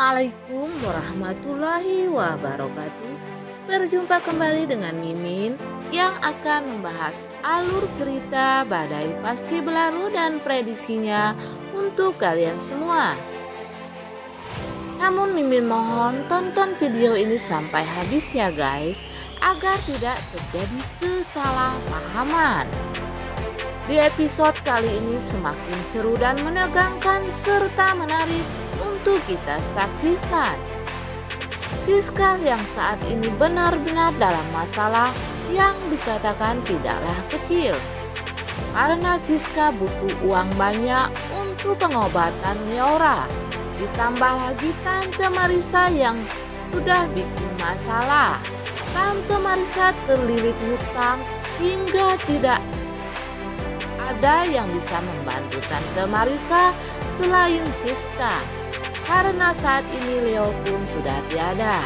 Assalamualaikum warahmatullahi wabarakatuh. Berjumpa kembali dengan Mimin yang akan membahas alur cerita Badai Pasti Berlalu dan prediksinya untuk kalian semua. Namun Mimin mohon tonton video ini sampai habis ya guys, agar tidak terjadi kesalahpahaman. Di episode kali ini semakin seru dan menegangkan serta menarik untuk kita saksikan. Siska yang saat ini benar-benar dalam masalah yang dikatakan tidaklah kecil. Karena Siska butuh uang banyak untuk pengobatan Leora. Ditambah lagi Tante Marissa yang sudah bikin masalah. Tante Marissa terlilit hutang hingga tidak ada yang bisa membantu Tante Marissa selain Siska. Karena saat ini Leo pun sudah tiada.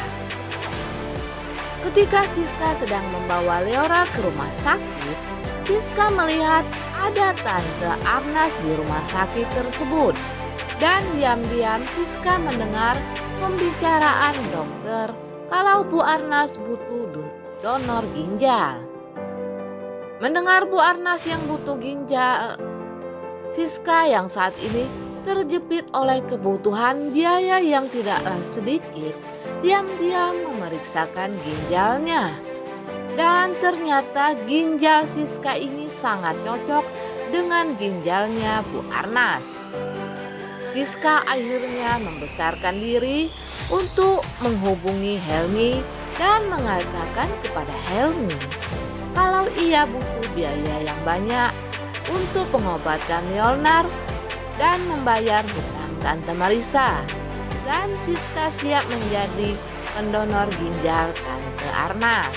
Ketika Siska sedang membawa Leora ke rumah sakit, Siska melihat ada Tante Arnas di rumah sakit tersebut. Dan diam-diam Siska mendengar pembicaraan dokter kalau Bu Arnas butuh donor ginjal. Mendengar Bu Arnas yang butuh ginjal, Siska yang saat ini terjepit oleh kebutuhan biaya yang tidaklah sedikit, diam-diam memeriksakan ginjalnya. Dan ternyata ginjal Siska ini sangat cocok dengan ginjalnya Bu Arnas. Siska akhirnya membesarkan diri untuk menghubungi Helmi dan mengatakan kepada Helmi kalau ia butuh biaya yang banyak untuk pengobatan Leonard dan membayar hutang Tante Marissa. Dan Siska siap menjadi pendonor ginjal Tante Arnas.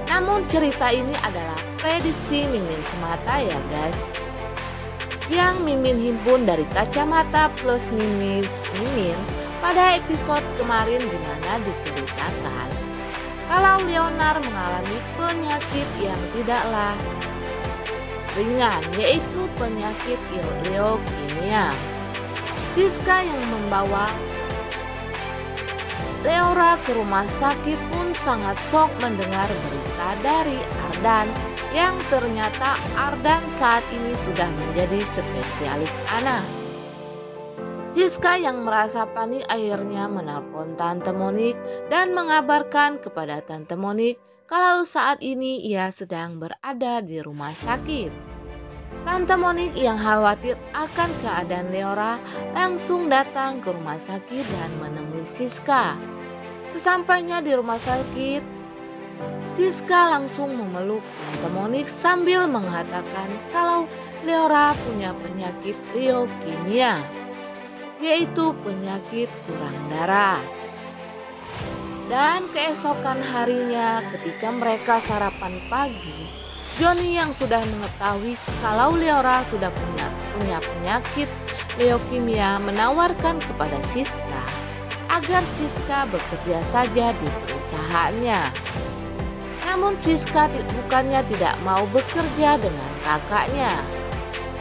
Namun cerita ini adalah prediksi Mimin semata ya guys, yang Mimin himpun dari kacamata plus minus Mimin pada episode kemarin, di mana diceritakan kalau Leonard mengalami penyakit yang tidaklah ringan, yaitu penyakit leukemia. Siska yang membawa Leora ke rumah sakit pun sangat shock mendengar berita dari Ardan, yang ternyata Ardan saat ini sudah menjadi spesialis anak. Siska yang merasa panik akhirnya menelpon Tante Monik dan mengabarkan kepada Tante Monik kalau saat ini ia sedang berada di rumah sakit. Tante Monik yang khawatir akan keadaan Leora langsung datang ke rumah sakit dan menemui Siska. Sesampainya di rumah sakit, Siska langsung memeluk Tante Monik sambil mengatakan kalau Leora punya penyakit leukemia, yaitu penyakit kurang darah. Dan keesokan harinya ketika mereka sarapan pagi, Johnny yang sudah mengetahui kalau Leora sudah punya penyakit leukemia menawarkan kepada Siska agar Siska bekerja saja di perusahaannya. Namun Siska bukannya tidak mau bekerja dengan kakaknya.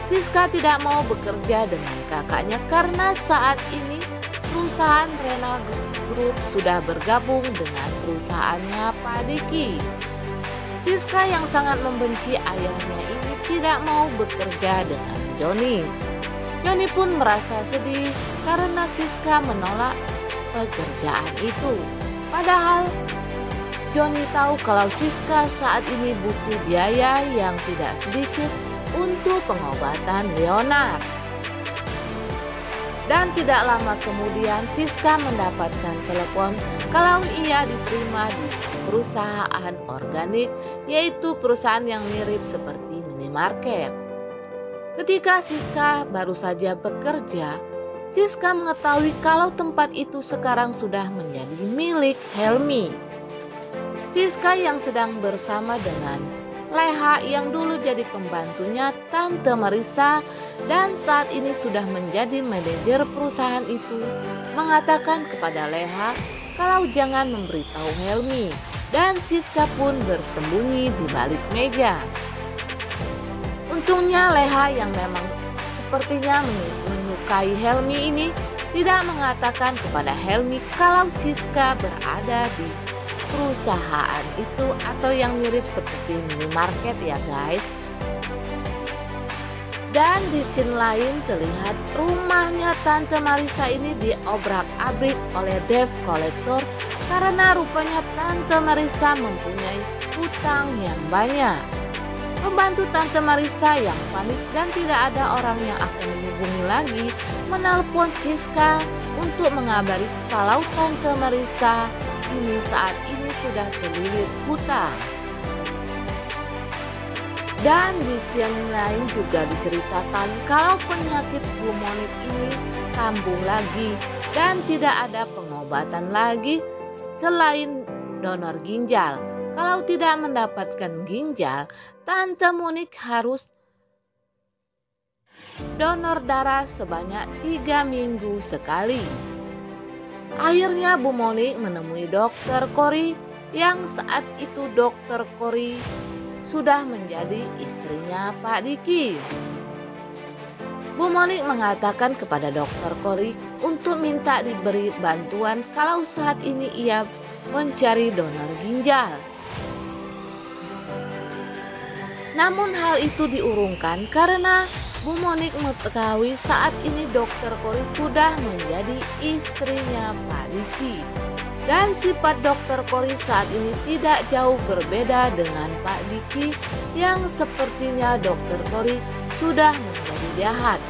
Siska tidak mau bekerja dengan kakaknya karena saat ini perusahaan Rena Group sudah bergabung dengan perusahaannya Pak Diki. Siska yang sangat membenci ayahnya ini tidak mau bekerja dengan Johnny. Johnny pun merasa sedih karena Siska menolak pekerjaan itu. Padahal Johnny tahu kalau Siska saat ini butuh biaya yang tidak sedikit untuk pengobatan Leonard. Dan tidak lama kemudian Siska mendapatkan telepon kalau ia diterima di perusahaan organik, yaitu perusahaan yang mirip seperti minimarket. Ketika Siska baru saja bekerja, Siska mengetahui kalau tempat itu sekarang sudah menjadi milik Helmi. Siska yang sedang bersama dengan Leha yang dulu jadi pembantunya Tante Marissa dan saat ini sudah menjadi manajer perusahaan itu, mengatakan kepada Leha kalau jangan memberitahu Helmi, dan Siska pun bersembunyi di balik meja. Untungnya Leha yang memang sepertinya menyukai Helmi ini tidak mengatakan kepada Helmi kalau Siska berada di perusahaan itu atau yang mirip seperti minimarket ya guys. Dan di scene lain terlihat rumahnya Tante Marissa ini diobrak-abrik oleh debt collector karena rupanya Tante Marissa mempunyai hutang yang banyak. Pembantu Tante Marissa yang panik dan tidak ada orang yang akan menghubungi lagi menelpon Siska untuk mengabari kalau Tante Marissa ini saat ini sudah terlilit hutang. Dan di scene lain juga diceritakan kalau penyakit pulmonik ini kambuh lagi dan tidak ada pengobatan lagi selain donor ginjal. Kalau tidak mendapatkan ginjal, Tante Monik harus donor darah sebanyak 3 minggu sekali. Akhirnya Bu Monik menemui Dokter Cory yang saat itu Dokter Cory sudah menjadi istrinya Pak Diki. Bu Monik mengatakan kepada Dokter Cory untuk minta diberi bantuan kalau saat ini ia mencari donor ginjal. Namun hal itu diurungkan karena Bu Monik mengetahui saat ini Dokter Cory sudah menjadi istrinya Pak Diki. Dan sifat Dokter Cory saat ini tidak jauh berbeda dengan Pak Diki yang sepertinya Dokter Cory sudah menjadi jahat.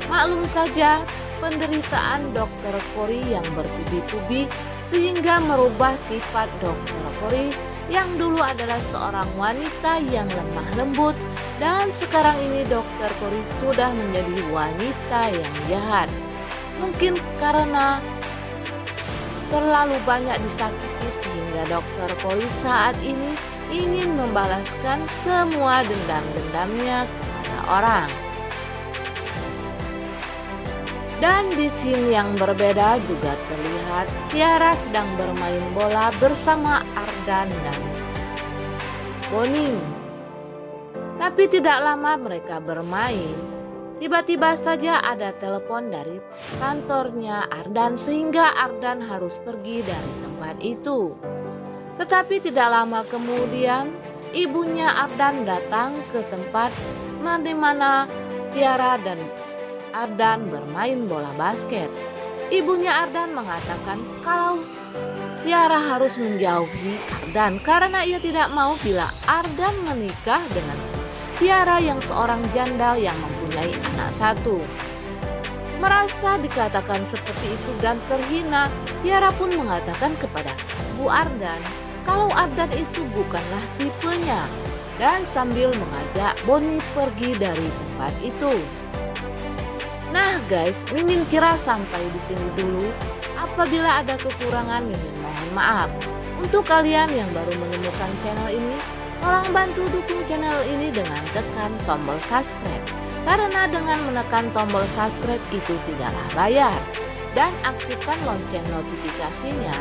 Maklum saja penderitaan Dokter Cory yang bertubi-tubi sehingga merubah sifat Dokter Cory yang dulu adalah seorang wanita yang lemah lembut dan sekarang ini Dokter Cory sudah menjadi wanita yang jahat. Mungkin karena terlalu banyak disakiti sehingga Dokter Cory saat ini ingin membalaskan semua dendam-dendamnya kepada orang. Dan di scene yang berbeda juga terlihat Tiara sedang bermain bola bersama Ardan dan Boning. Tapi tidak lama mereka bermain, tiba-tiba saja ada telepon dari kantornya Ardan sehingga Ardan harus pergi dari tempat itu. Tetapi tidak lama kemudian ibunya Ardan datang ke tempat di mana Tiara dan Ardan bermain bola basket. Ibunya Ardan mengatakan kalau Tiara harus menjauhi Ardan karena ia tidak mau bila Ardan menikah dengan Tiara yang seorang janda yang mempunyai anak satu. Merasa dikatakan seperti itu dan terhina, Tiara pun mengatakan kepada Bu Ardan kalau Ardan itu bukanlah tipenya dan sambil mengajak Bonnie pergi dari tempat itu. Nah guys, Mimin kira sampai di sini dulu. Apabila ada kekurangan, Mimin mohon maaf. Untuk kalian yang baru menemukan channel ini, tolong bantu dukung channel ini dengan tekan tombol subscribe. Karena dengan menekan tombol subscribe itu tidaklah bayar. Dan aktifkan lonceng notifikasinya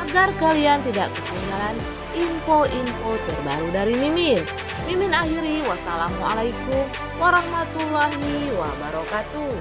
agar kalian tidak ketinggalan info-info terbaru dari Mimin. Mimin akhiri, wassalamualaikum warahmatullahi wabarakatuh.